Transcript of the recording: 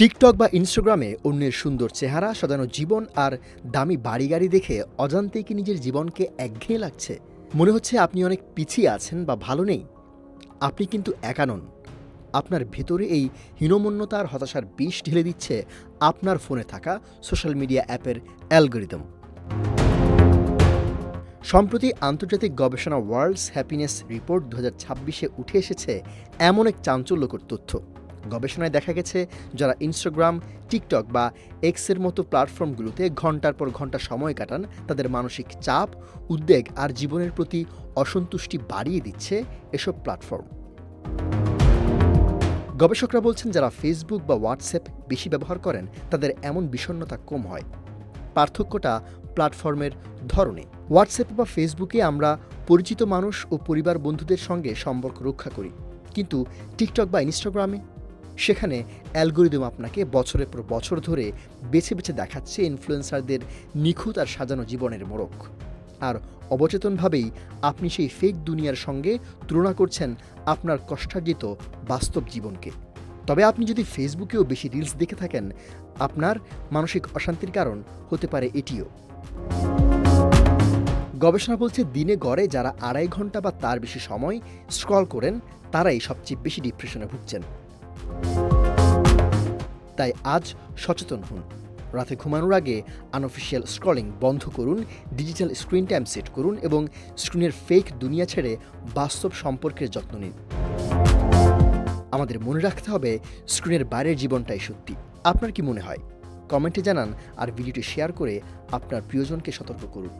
TikTok বা ইনস্টাগ্রামে অন্যের সুন্দর চেহারা, সাজানো জীবন আর দামি বাড়ি গাড়ি দেখে অজান্তেই কি নিজের জীবনকে একঘেয়ে লাগছে? মনে হচ্ছে আপনি অনেক পিছিয়ে আছেন বা ভালো নেই। আপনি কিন্তু একা নন। আপনার ভেতরে এই হীনমন্যতা আর হতাশার বিষ ঢেলে দিচ্ছে আপনার ফোনে থাকা সোশ্যাল মিডিয়া অ্যাপের অ্যালগরিদম। সম্প্রতি আন্তর্জাতিক গবেষণা ওয়ার্ল্ডস হ্যাপিনেস রিপোর্ট 2026-এ উঠে এসেছে এমন এক চাঞ্চল্যকর তথ্য। গবেষণায় দেখা গেছে, যারা ইনস্টাগ্রাম, টিকটক বা এক্সের মতো প্ল্যাটফর্মগুলোতে ঘন্টার পর ঘন্টা সময় কাটান, তাদের মানসিক চাপ, উদ্বেগ আর জীবনের প্রতি অসন্তুষ্টি বাড়িয়ে দিচ্ছে এসব প্ল্যাটফর্ম। গবেষকরা বলছেন, যারা ফেসবুক বা হোয়াটসঅ্যাপ বেশি ব্যবহার করেন তাদের এমন বিষণ্ণতা কম হয়। পার্থক্যটা প্ল্যাটফর্মের ধরনে। হোয়াটসঅ্যাপ বা ফেসবুকে আমরা পরিচিত মানুষ ও পরিবার বন্ধুদের সঙ্গে সম্পর্ক রক্ষা করি, কিন্তু টিকটক বা ইনস্টাগ্রামে সেখানে অ্যালগোরিদম আপনাকে বছরের পর বছর ধরে বেছে বেছে দেখাচ্ছে ইনফ্লুয়েন্সারদের নিখুঁত আর সাজানো জীবনের মোড়ক। আর অবচেতনভাবেই আপনি সেই ফেক দুনিয়ার সঙ্গে তুলনা করছেন আপনার কষ্টার্জিত বাস্তব জীবনকে। তবে আপনি যদি ফেসবুকেও বেশি রিলস দেখে থাকেন, আপনার মানসিক অশান্তির কারণ হতে পারে এটিও। গবেষণা বলছে, দিনে গড়ে যারা 2.5 ঘন্টা বা তার বেশি সময় স্ক্রল করেন, তারাই সবচেয়ে বেশি ডিপ্রেশনে ভুগছেন। তাই আজ সচেতন হন। রাতে ঘুমানোর আগে আনঅফিশিয়াল স্ক্রলিং বন্ধ করুন, ডিজিটাল স্ক্রিন টাইম সেট করুন এবং স্ক্রিনের ফেক দুনিয়া ছেড়ে বাস্তব সম্পর্কের যত্ন নিন। আমাদের মনে রাখতে হবে, স্ক্রিনের বাইরের জীবনটাই সত্যি। আপনার কি মনে হয়? কমেন্টে জানান আর ভিডিওটি শেয়ার করে আপনার প্রিয়জনকে সতর্ক করুন।